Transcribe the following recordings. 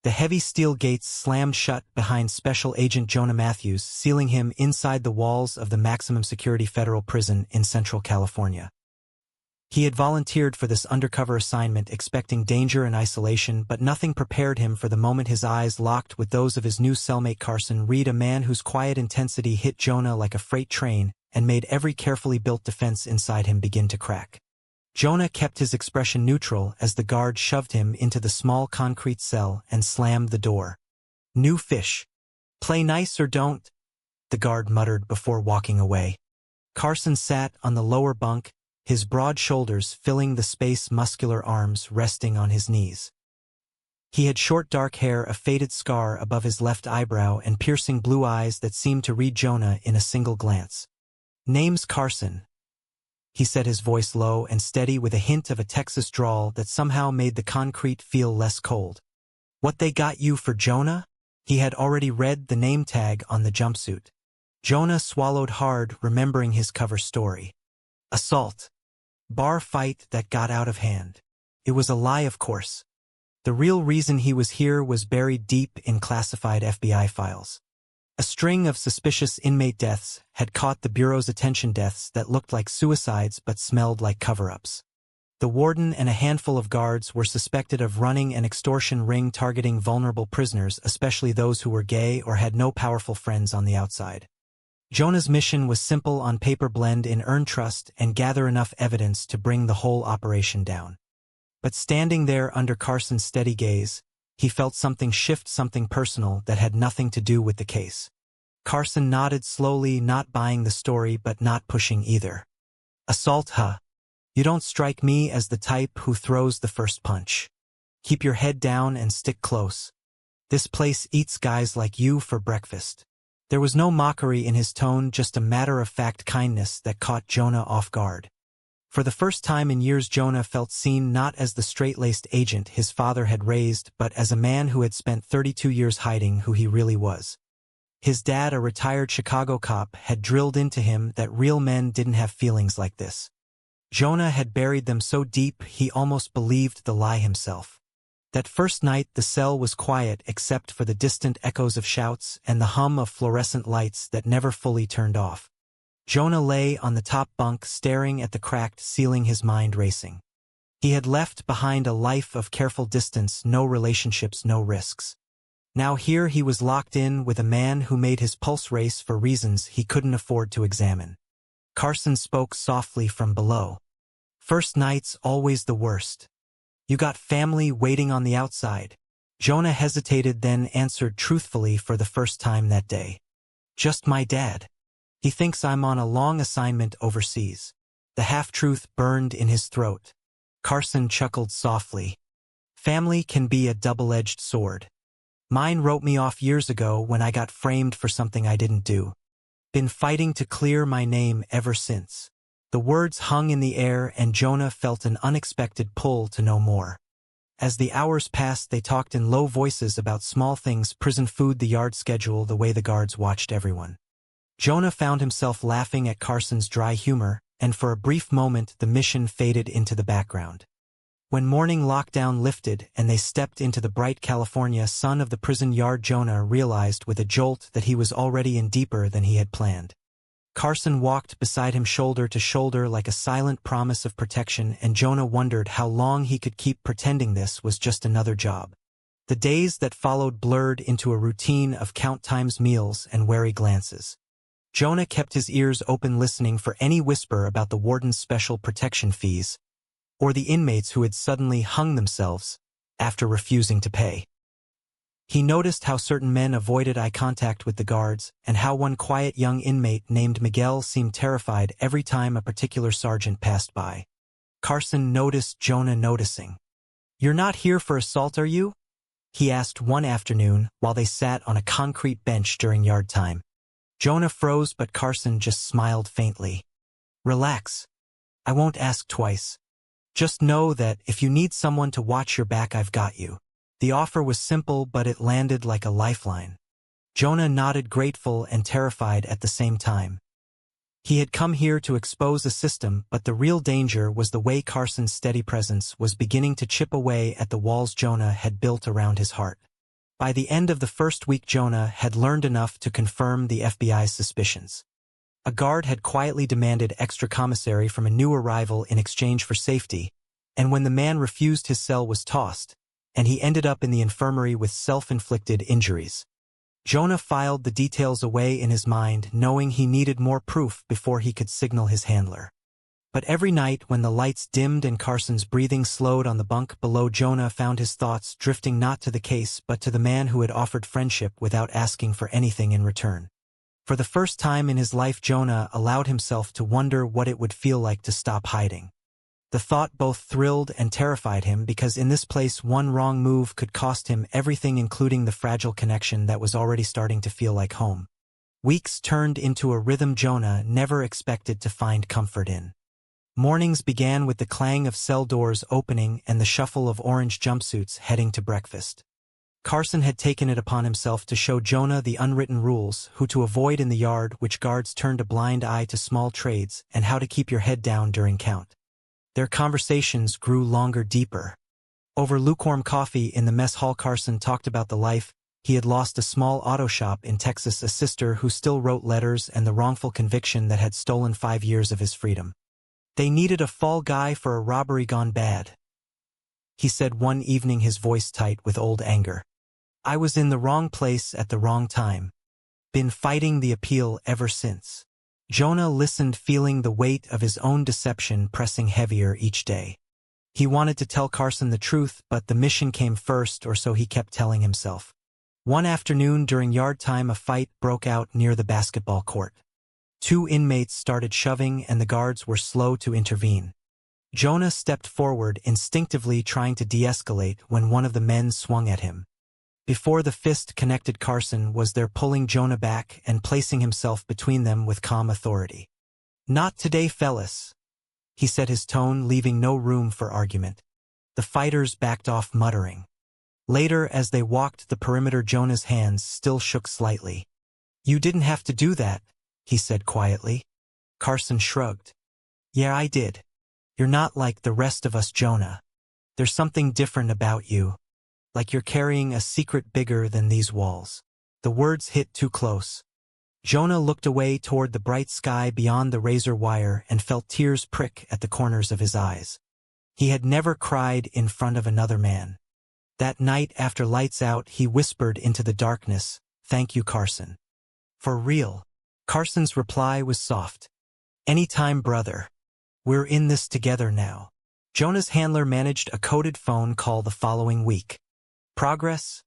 The heavy steel gates slammed shut behind Special Agent Jonah Matthews, sealing him inside the walls of the maximum security federal prison in Central California. He had volunteered for this undercover assignment expecting danger and isolation, but nothing prepared him for the moment his eyes locked with those of his new cellmate Carson Reed, a man whose quiet intensity hit Jonah like a freight train and made every carefully built defense inside him begin to crack. Jonah kept his expression neutral as the guard shoved him into the small concrete cell and slammed the door. "New fish. Play nice or don't," the guard muttered before walking away. Carson sat on the lower bunk, his broad shoulders filling the space, muscular arms resting on his knees. He had short dark hair, a faded scar above his left eyebrow, and piercing blue eyes that seemed to read Jonah in a single glance. "Name's Carson," he said, his voice low and steady with a hint of a Texas drawl that somehow made the concrete feel less cold. "What they got you for, Jonah?" He had already read the name tag on the jumpsuit. Jonah swallowed hard, remembering his cover story. Assault. Bar fight that got out of hand. It was a lie, of course. The real reason he was here was buried deep in classified FBI files. A string of suspicious inmate deaths had caught the Bureau's attention, deaths that looked like suicides but smelled like cover-ups. The warden and a handful of guards were suspected of running an extortion ring targeting vulnerable prisoners, especially those who were gay or had no powerful friends on the outside. Jonah's mission was simple on paper: blend in, earn trust, and gather enough evidence to bring the whole operation down. But standing there under Carson's steady gaze, he felt something shift, something personal that had nothing to do with the case. Carson nodded slowly, not buying the story but not pushing either. "Assault, huh? You don't strike me as the type who throws the first punch. Keep your head down and stick close. This place eats guys like you for breakfast." There was no mockery in his tone, just a matter-of-fact kindness that caught Jonah off guard. For the first time in years, Jonah felt seen, not as the straight-laced agent his father had raised, but as a man who had spent 32 years hiding who he really was. His dad, a retired Chicago cop, had drilled into him that real men didn't have feelings like this. Jonah had buried them so deep he almost believed the lie himself. That first night the cell was quiet except for the distant echoes of shouts and the hum of fluorescent lights that never fully turned off. Jonah lay on the top bunk staring at the cracked ceiling, his mind racing. He had left behind a life of careful distance, no relationships, no risks. Now here he was locked in with a man who made his pulse race for reasons he couldn't afford to examine. Carson spoke softly from below. "First night's always the worst. You got family waiting on the outside." Jonah hesitated, then answered truthfully for the first time that day. "Just my dad. He thinks I'm on a long assignment overseas." The half-truth burned in his throat. Carson chuckled softly. "Family can be a double-edged sword. Mine wrote me off years ago when I got framed for something I didn't do. Been fighting to clear my name ever since." The words hung in the air, and Jonah felt an unexpected pull to know more. As the hours passed, they talked in low voices about small things: prison food, the yard schedule, the way the guards watched everyone. Jonah found himself laughing at Carson's dry humor, and for a brief moment the mission faded into the background. When morning lockdown lifted and they stepped into the bright California sun of the prison yard, Jonah realized with a jolt that he was already in deeper than he had planned. Carson walked beside him shoulder to shoulder like a silent promise of protection, and Jonah wondered how long he could keep pretending this was just another job. The days that followed blurred into a routine of count times, meals, and wary glances. Jonah kept his ears open, listening for any whisper about the warden's special protection fees, or the inmates who had suddenly hung themselves after refusing to pay. He noticed how certain men avoided eye contact with the guards, and how one quiet young inmate named Miguel seemed terrified every time a particular sergeant passed by. Carson noticed Jonah noticing. "You're not here for assault, are you?" he asked one afternoon while they sat on a concrete bench during yard time. Jonah froze, but Carson just smiled faintly. "Relax. I won't ask twice. Just know that if you need someone to watch your back, I've got you." The offer was simple, but it landed like a lifeline. Jonah nodded, grateful and terrified at the same time. He had come here to expose a system, but the real danger was the way Carson's steady presence was beginning to chip away at the walls Jonah had built around his heart. By the end of the first week, Jonah had learned enough to confirm the FBI's suspicions. A guard had quietly demanded extra commissary from a new arrival in exchange for safety, and when the man refused, his cell was tossed, and he ended up in the infirmary with self-inflicted injuries. Jonah filed the details away in his mind, knowing he needed more proof before he could signal his handler. But every night when the lights dimmed and Carson's breathing slowed on the bunk below, Jonah found his thoughts drifting not to the case but to the man who had offered friendship without asking for anything in return. For the first time in his life, Jonah allowed himself to wonder what it would feel like to stop hiding. The thought both thrilled and terrified him, because in this place one wrong move could cost him everything, including the fragile connection that was already starting to feel like home. Weeks turned into a rhythm Jonah never expected to find comfort in. Mornings began with the clang of cell doors opening and the shuffle of orange jumpsuits heading to breakfast. Carson had taken it upon himself to show Jonah the unwritten rules, who to avoid in the yard, which guards turned a blind eye to small trades, and how to keep your head down during count. Their conversations grew longer, deeper. Over lukewarm coffee in the mess hall, Carson talked about the life he had lost, a small auto shop in Texas, a sister who still wrote letters, and the wrongful conviction that had stolen 5 years of his freedom. They needed a fall guy for a robbery gone bad, he said one evening, his voice tight with old anger. I was in the wrong place at the wrong time. Been fighting the appeal ever since. Jonah listened, feeling the weight of his own deception pressing heavier each day. He wanted to tell Carson the truth, but the mission came first, or so he kept telling himself. One afternoon during yard time, a fight broke out near the basketball court. 2 inmates started shoving, and the guards were slow to intervene. Jonah stepped forward, instinctively trying to de-escalate, when one of the men swung at him. Before the fist connected, Carson was there, pulling Jonah back and placing himself between them with calm authority. Not today, fellas, he said, his tone leaving no room for argument. The fighters backed off, muttering. Later, as they walked the perimeter, Jonah's hands still shook slightly. You didn't have to do that, he said quietly. Carson shrugged. Yeah, I did. You're not like the rest of us, Jonah. There's something different about you. Like you're carrying a secret bigger than these walls. The words hit too close. Jonah looked away toward the bright sky beyond the razor wire and felt tears prick at the corners of his eyes. He had never cried in front of another man. That night after lights out, he whispered into the darkness, "Thank you, Carson." For real. Carson's reply was soft. Anytime, brother. We're in this together now. Jonah's handler managed a coded phone call the following week. Progress?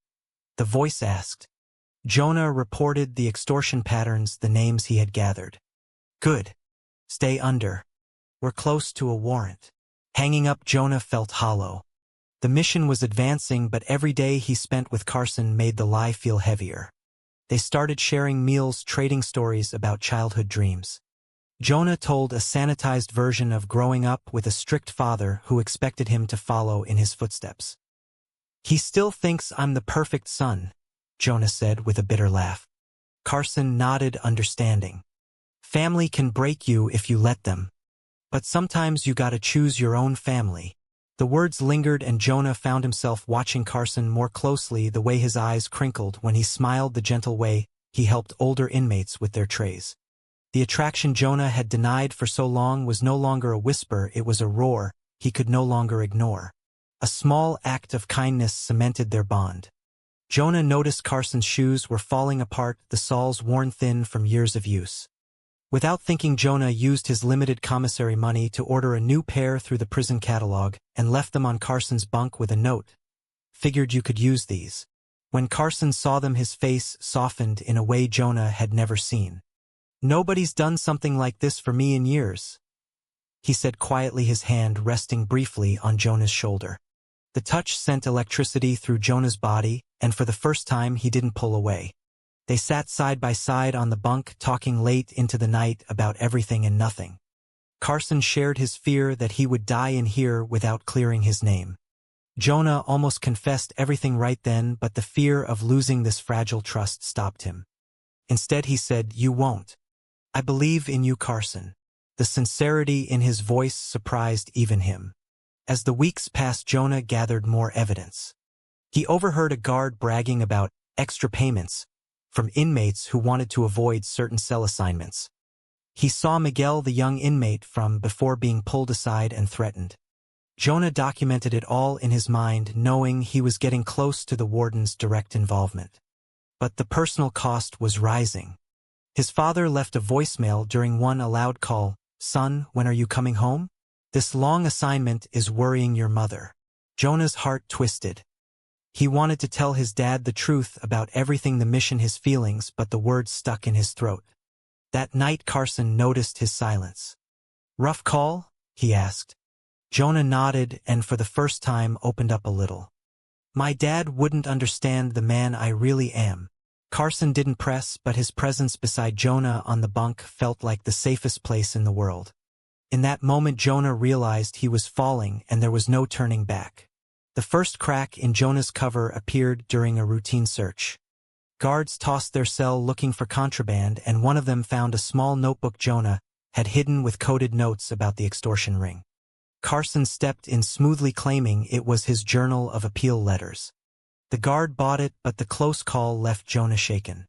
The voice asked. Jonah reported the extortion patterns, the names he had gathered. Good. Stay under. We're close to a warrant. Hanging up, Jonah felt hollow. The mission was advancing, but every day he spent with Carson made the lie feel heavier. They started sharing meals, trading stories about childhood dreams. Jonah told a sanitized version of growing up with a strict father who expected him to follow in his footsteps. He still thinks I'm the perfect son, Jonah said with a bitter laugh. Carson nodded, understanding. Family can break you if you let them. But sometimes you gotta choose your own family. The words lingered, and Jonah found himself watching Carson more closely, the way his eyes crinkled when he smiled, the gentle way he helped older inmates with their trays. The attraction Jonah had denied for so long was no longer a whisper, it was a roar he could no longer ignore. A small act of kindness cemented their bond. Jonah noticed Carson's shoes were falling apart, the soles worn thin from years of use. Without thinking, Jonah used his limited commissary money to order a new pair through the prison catalog and left them on Carson's bunk with a note. Figured you could use these. When Carson saw them, his face softened in a way Jonah had never seen. Nobody's done something like this for me in years, he said quietly, his hand resting briefly on Jonah's shoulder. The touch sent electricity through Jonah's body, and for the first time he didn't pull away. They sat side by side on the bunk, talking late into the night about everything and nothing. Carson shared his fear that he would die in here without clearing his name. Jonah almost confessed everything right then, but the fear of losing this fragile trust stopped him. Instead he said, "You won't. I believe in you, Carson." The sincerity in his voice surprised even him. As the weeks passed, Jonah gathered more evidence. He overheard a guard bragging about extra payments from inmates who wanted to avoid certain cell assignments. He saw Miguel, the young inmate from before, being pulled aside and threatened. Jonah documented it all in his mind, knowing he was getting close to the warden's direct involvement. But the personal cost was rising. His father left a voicemail during one aloud call. "Son, when are you coming home? This long assignment is worrying your mother." Jonah's heart twisted. He wanted to tell his dad the truth about everything, the mission, his feelings, but the words stuck in his throat. That night Carson noticed his silence. "Rough call?" he asked. Jonah nodded and for the first time opened up a little. "My dad wouldn't understand the man I really am." Carson didn't press, but his presence beside Jonah on the bunk felt like the safest place in the world. In that moment Jonah realized he was falling and there was no turning back. The first crack in Jonah's cover appeared during a routine search. Guards tossed their cell looking for contraband, and one of them found a small notebook Jonah had hidden with coded notes about the extortion ring. Carson stepped in smoothly, claiming it was his journal of appeal letters. The guard bought it, but the close call left Jonah shaken.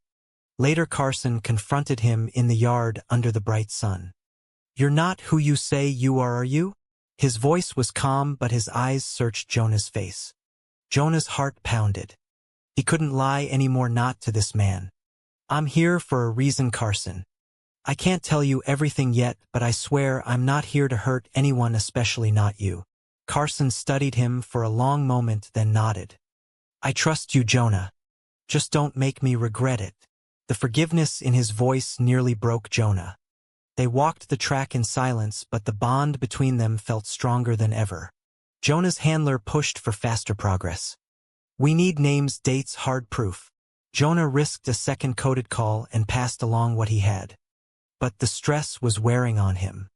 Later Carson confronted him in the yard under the bright sun. "You're not who you say you are you?" His voice was calm, but his eyes searched Jonah's face. Jonah's heart pounded. He couldn't lie anymore, not to this man. "I'm here for a reason, Carson. I can't tell you everything yet, but I swear I'm not here to hurt anyone, especially not you." Carson studied him for a long moment, then nodded. "I trust you, Jonah. Just don't make me regret it." The forgiveness in his voice nearly broke Jonah. They walked the track in silence, but the bond between them felt stronger than ever. Jonah's handler pushed for faster progress. "We need names, dates, hard proof." Jonah risked a second coded call and passed along what he had. But the stress was wearing on him.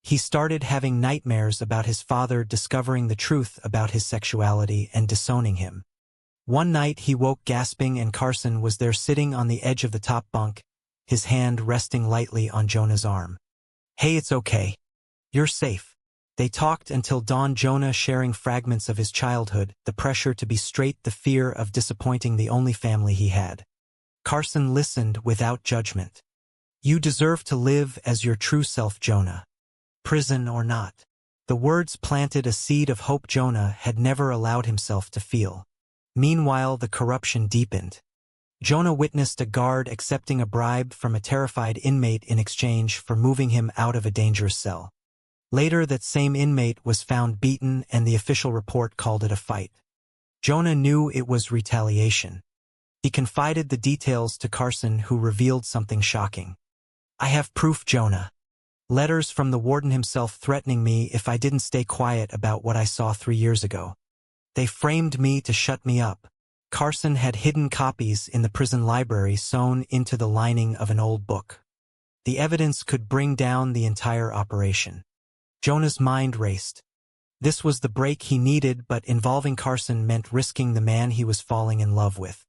He started having nightmares about his father discovering the truth about his sexuality and disowning him. One night he woke gasping, and Carson was there sitting on the edge of the top bunk, his hand resting lightly on Jonah's arm. "Hey, it's okay. You're safe." They talked until dawn, Jonah sharing fragments of his childhood, the pressure to be straight, the fear of disappointing the only family he had. Carson listened without judgment. "You deserve to live as your true self, Jonah. Prison or not." The words planted a seed of hope Jonah had never allowed himself to feel. Meanwhile, the corruption deepened. Jonah witnessed a guard accepting a bribe from a terrified inmate in exchange for moving him out of a dangerous cell. Later, that same inmate was found beaten, and the official report called it a fight. Jonah knew it was retaliation. He confided the details to Carson, who revealed something shocking. "I have proof, Jonah. Letters from the warden himself threatening me if I didn't stay quiet about what I saw 3 years ago. They framed me to shut me up." Carson had hidden copies in the prison library sewn into the lining of an old book. The evidence could bring down the entire operation. Jonah's mind raced. This was the break he needed, but involving Carson meant risking the man he was falling in love with.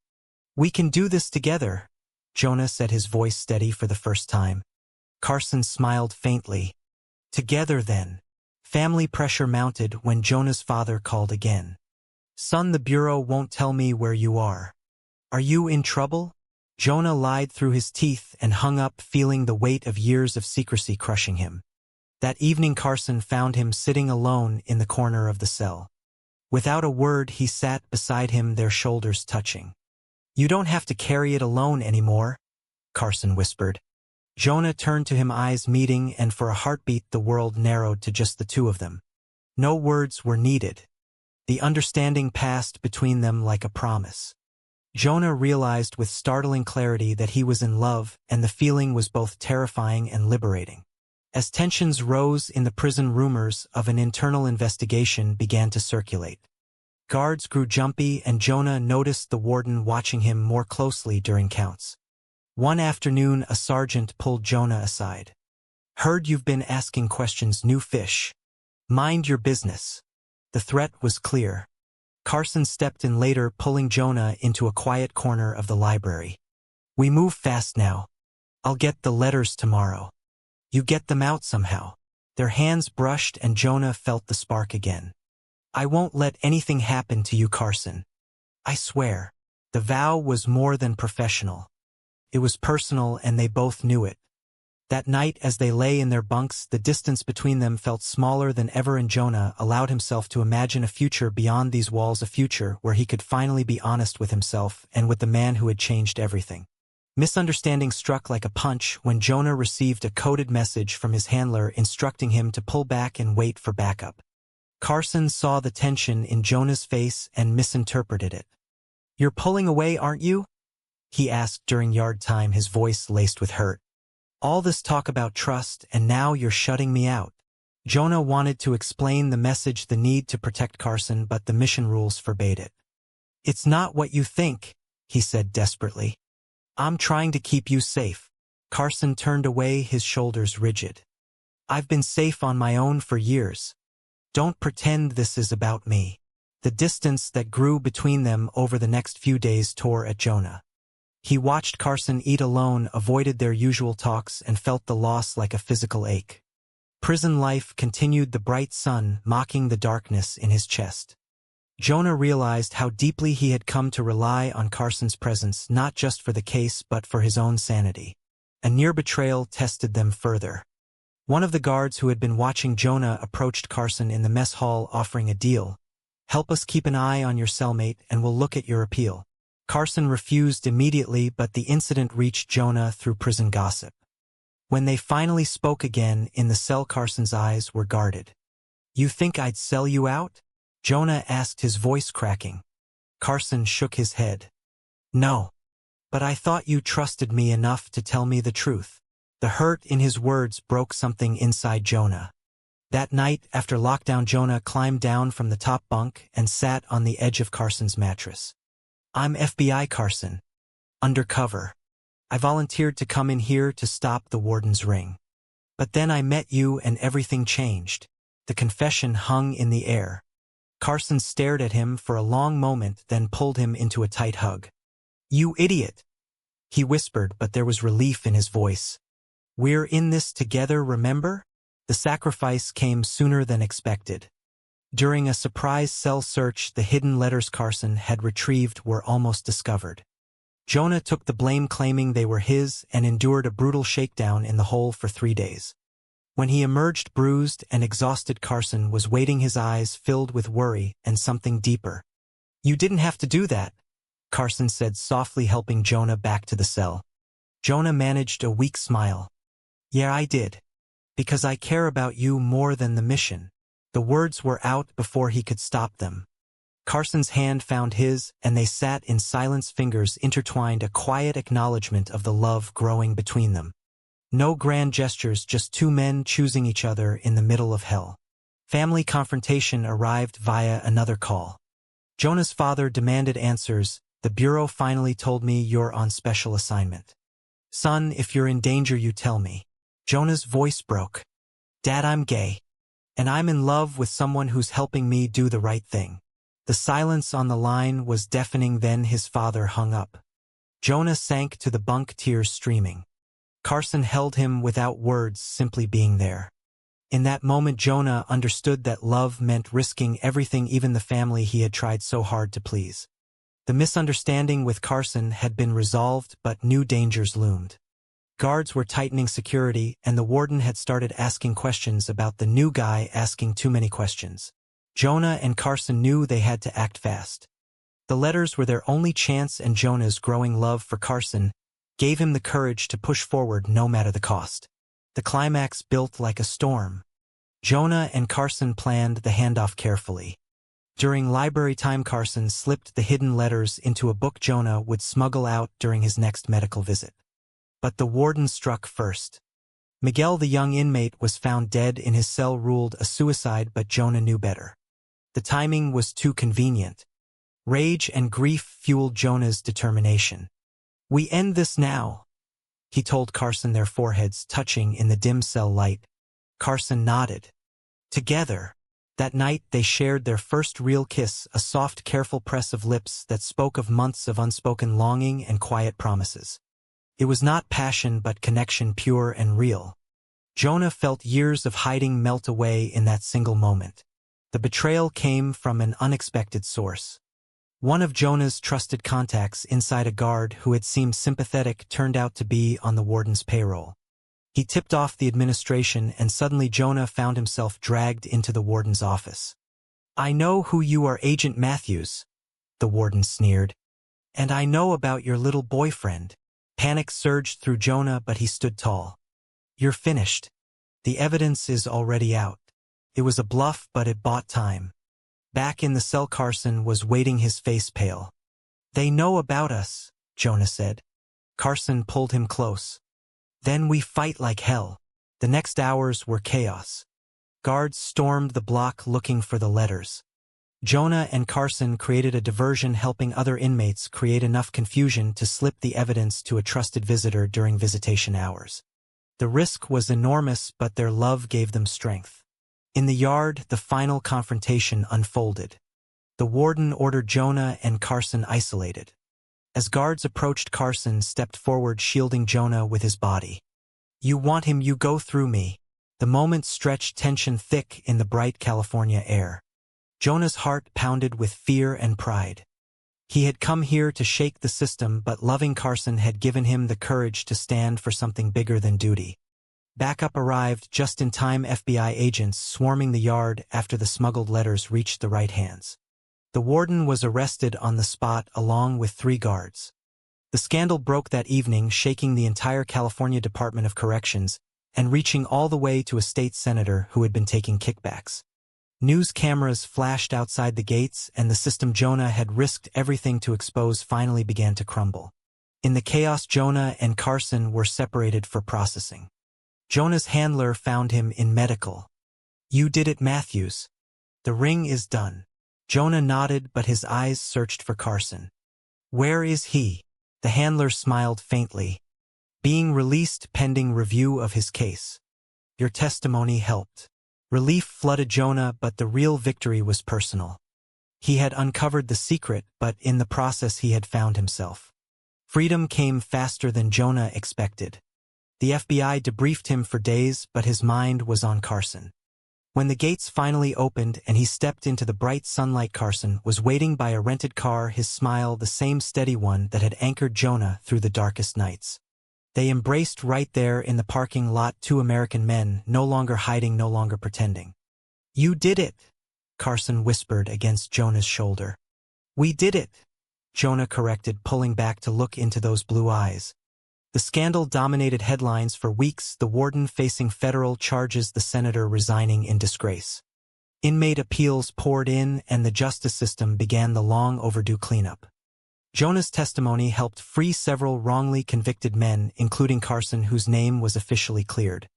"We can do this together," Jonah said, his voice steady for the first time. Carson smiled faintly. "Together, then." Family pressure mounted when Jonah's father called again. "Son, the Bureau won't tell me where you are. Are you in trouble?" Jonah lied through his teeth and hung up, feeling the weight of years of secrecy crushing him. That evening Carson found him sitting alone in the corner of the cell. Without a word, he sat beside him, their shoulders touching. "You don't have to carry it alone anymore," Carson whispered. Jonah turned to him, eyes meeting, and for a heartbeat the world narrowed to just the two of them. No words were needed. The understanding passed between them like a promise. Jonah realized with startling clarity that he was in love, and the feeling was both terrifying and liberating. As tensions rose in the prison, rumors of an internal investigation began to circulate. Guards grew jumpy, and Jonah noticed the warden watching him more closely during counts. One afternoon, a sergeant pulled Jonah aside. "Heard you've been asking questions, new fish. Mind your business." The threat was clear. Carson stepped in later, pulling Jonah into a quiet corner of the library. "We move fast now. I'll get the letters tomorrow. You get them out somehow." Their hands brushed, and Jonah felt the spark again. "I won't let anything happen to you, Carson. I swear. The vow was more than professional. It was personal, and they both knew it. That night, as they lay in their bunks, the distance between them felt smaller than ever, and Jonah allowed himself to imagine a future beyond these walls, a future where he could finally be honest with himself and with the man who had changed everything. Misunderstanding struck like a punch when Jonah received a coded message from his handler instructing him to pull back and wait for backup. Carson saw the tension in Jonah's face and misinterpreted it. "You're pulling away, aren't you?" he asked during yard time, his voice laced with hurt. "All this talk about trust, and now you're shutting me out." Jonah wanted to explain the message, the need to protect Carson, but the mission rules forbade it. "It's not what you think," he said desperately. "I'm trying to keep you safe." Carson turned away, his shoulders rigid. "I've been safe on my own for years. Don't pretend this is about me." The distance that grew between them over the next few days tore at Jonah. He watched Carson eat alone, avoided their usual talks, and felt the loss like a physical ache. Prison life continued, the bright sun mocking the darkness in his chest. Jonah realized how deeply he had come to rely on Carson's presence, not just for the case but for his own sanity. A near betrayal tested them further. One of the guards who had been watching Jonah approached Carson in the mess hall, offering a deal. "Help us keep an eye on your cellmate, and we'll look at your appeal." Carson refused immediately, but the incident reached Jonah through prison gossip. When they finally spoke again in the cell, Carson's eyes were guarded. "You think I'd sell you out?" Jonah asked, his voice cracking. Carson shook his head. "No. But I thought you trusted me enough to tell me the truth." The hurt in his words broke something inside Jonah. That night, after lockdown, Jonah climbed down from the top bunk and sat on the edge of Carson's mattress. "I'm FBI Carson. Undercover. I volunteered to come in here to stop the warden's ring. But then I met you and everything changed." The confession hung in the air. Carson stared at him for a long moment, then pulled him into a tight hug. "You idiot," he whispered, but there was relief in his voice. "We're in this together, remember?" The sacrifice came sooner than expected. During a surprise cell search, the hidden letters Carson had retrieved were almost discovered. Jonah took the blame, claiming they were his, and endured a brutal shakedown in the hole for 3 days. When he emerged bruised and exhausted, Carson was waiting, his eyes filled with worry and something deeper. "You didn't have to do that," Carson said softly, helping Jonah back to the cell. Jonah managed a weak smile. "Yeah, I did. Because I care about you more than the mission." The words were out before he could stop them. Carson's hand found his, and they sat in silence, fingers intertwined, a quiet acknowledgement of the love growing between them. No grand gestures, just two men choosing each other in the middle of hell. Family confrontation arrived via another call. Jonah's father demanded answers. "The bureau finally told me you're on special assignment. Son, if you're in danger, you tell me." Jonah's voice broke. "Dad, I'm gay. And I'm in love with someone who's helping me do the right thing." The silence on the line was deafening, then his father hung up. Jonah sank to the bunk, tears streaming. Carson held him without words, simply being there. In that moment, Jonah understood that love meant risking everything, even the family he had tried so hard to please. The misunderstanding with Carson had been resolved, but new dangers loomed. Guards were tightening security, and the warden had started asking questions about the new guy, asking too many questions. Jonah and Carson knew they had to act fast. The letters were their only chance, and Jonah's growing love for Carson gave him the courage to push forward no matter the cost. The climax built like a storm. Jonah and Carson planned the handoff carefully. During library time, Carson slipped the hidden letters into a book Jonah would smuggle out during his next medical visit. But the warden struck first. Miguel, the young inmate, was found dead in his cell, ruled a suicide, but Jonah knew better. The timing was too convenient. Rage and grief fueled Jonah's determination. "We end this now," he told Carson, their foreheads touching in the dim cell light. Carson nodded. Together, that night they shared their first real kiss, a soft, careful press of lips that spoke of months of unspoken longing and quiet promises. It was not passion but connection, pure and real. Jonah felt years of hiding melt away in that single moment. The betrayal came from an unexpected source. One of Jonah's trusted contacts inside a guard who had seemed sympathetic turned out to be on the warden's payroll. He tipped off the administration and suddenly Jonah found himself dragged into the warden's office. "I know who you are, Agent Matthews," the warden sneered. "And I know about your little boyfriend." Panic surged through Jonah, but he stood tall. "You're finished. The evidence is already out." It was a bluff, but it bought time. Back in the cell, Carson was waiting, his face pale. "They know about us," Jonah said. Carson pulled him close. "Then we fight like hell." The next hours were chaos. Guards stormed the block looking for the letters. Jonah and Carson created a diversion, helping other inmates create enough confusion to slip the evidence to a trusted visitor during visitation hours. The risk was enormous, but their love gave them strength. In the yard, the final confrontation unfolded. The warden ordered Jonah and Carson isolated. As guards approached, Carson stepped forward, shielding Jonah with his body. "You want him, you go through me." The moment stretched, tension thick in the bright California air. Jonah's heart pounded with fear and pride. He had come here to shake the system, but loving Carson had given him the courage to stand for something bigger than duty. Backup arrived just in time, FBI agents swarming the yard after the smuggled letters reached the right hands. The warden was arrested on the spot along with 3 guards. The scandal broke that evening, shaking the entire California Department of Corrections and reaching all the way to a state senator who had been taking kickbacks. News cameras flashed outside the gates, and the system Jonah had risked everything to expose finally began to crumble. In the chaos, Jonah and Carson were separated for processing. Jonah's handler found him in medical. "You did it, Matthews. The ring is done." Jonah nodded, but his eyes searched for Carson. "Where is he?" The handler smiled faintly. "Being released pending review of his case." "Your testimony helped." Relief flooded Jonah, but the real victory was personal. He had uncovered the secret, but in the process he had found himself. Freedom came faster than Jonah expected. The FBI debriefed him for days, but his mind was on Carson. When the gates finally opened and he stepped into the bright sunlight, Carson was waiting by a rented car, his smile the same steady one that had anchored Jonah through the darkest nights. They embraced right there in the parking lot, 2 American men, no longer hiding, no longer pretending. "You did it," Carson whispered against Jonah's shoulder. "We did it," Jonah corrected, pulling back to look into those blue eyes. The scandal dominated headlines for weeks, the warden facing federal charges, the senator resigning in disgrace. Inmate appeals poured in, and the justice system began the long overdue cleanup. Jonah's testimony helped free several wrongly convicted men, including Carson, whose name was officially cleared.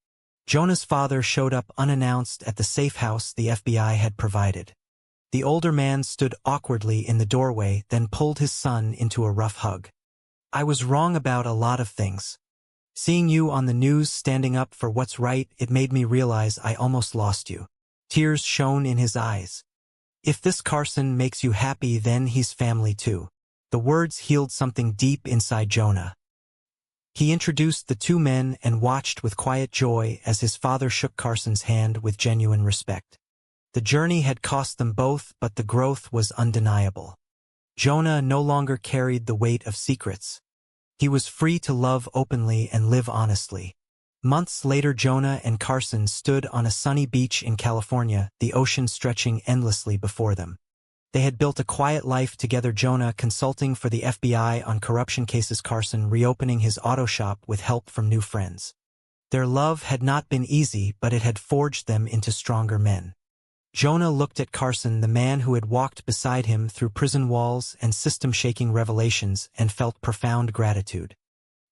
Jonah's father showed up unannounced at the safe house the FBI had provided. The older man stood awkwardly in the doorway, then pulled his son into a rough hug. "I was wrong about a lot of things. Seeing you on the news standing up for what's right, it made me realize I almost lost you." Tears shone in his eyes. "If this Carson makes you happy, then he's family too." The words healed something deep inside Jonah. He introduced the 2 men and watched with quiet joy as his father shook Carson's hand with genuine respect. The journey had cost them both, but the growth was undeniable. Jonah no longer carried the weight of secrets. He was free to love openly and live honestly. Months later, Jonah and Carson stood on a sunny beach in California, the ocean stretching endlessly before them. They had built a quiet life together, Jonah consulting for the FBI on corruption cases, Carson reopening his auto shop with help from new friends. Their love had not been easy, but it had forged them into stronger men. Jonah looked at Carson, the man who had walked beside him through prison walls and system-shaking revelations, and felt profound gratitude.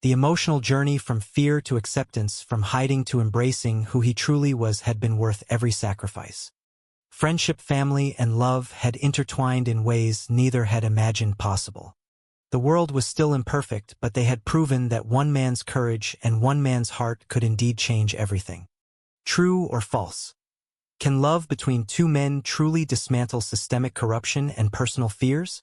The emotional journey from fear to acceptance, from hiding to embracing who he truly was, had been worth every sacrifice. Friendship, family, and love had intertwined in ways neither had imagined possible. The world was still imperfect, but they had proven that one man's courage and one man's heart could indeed change everything. True or false? Can love between 2 men truly dismantle systemic corruption and personal fears?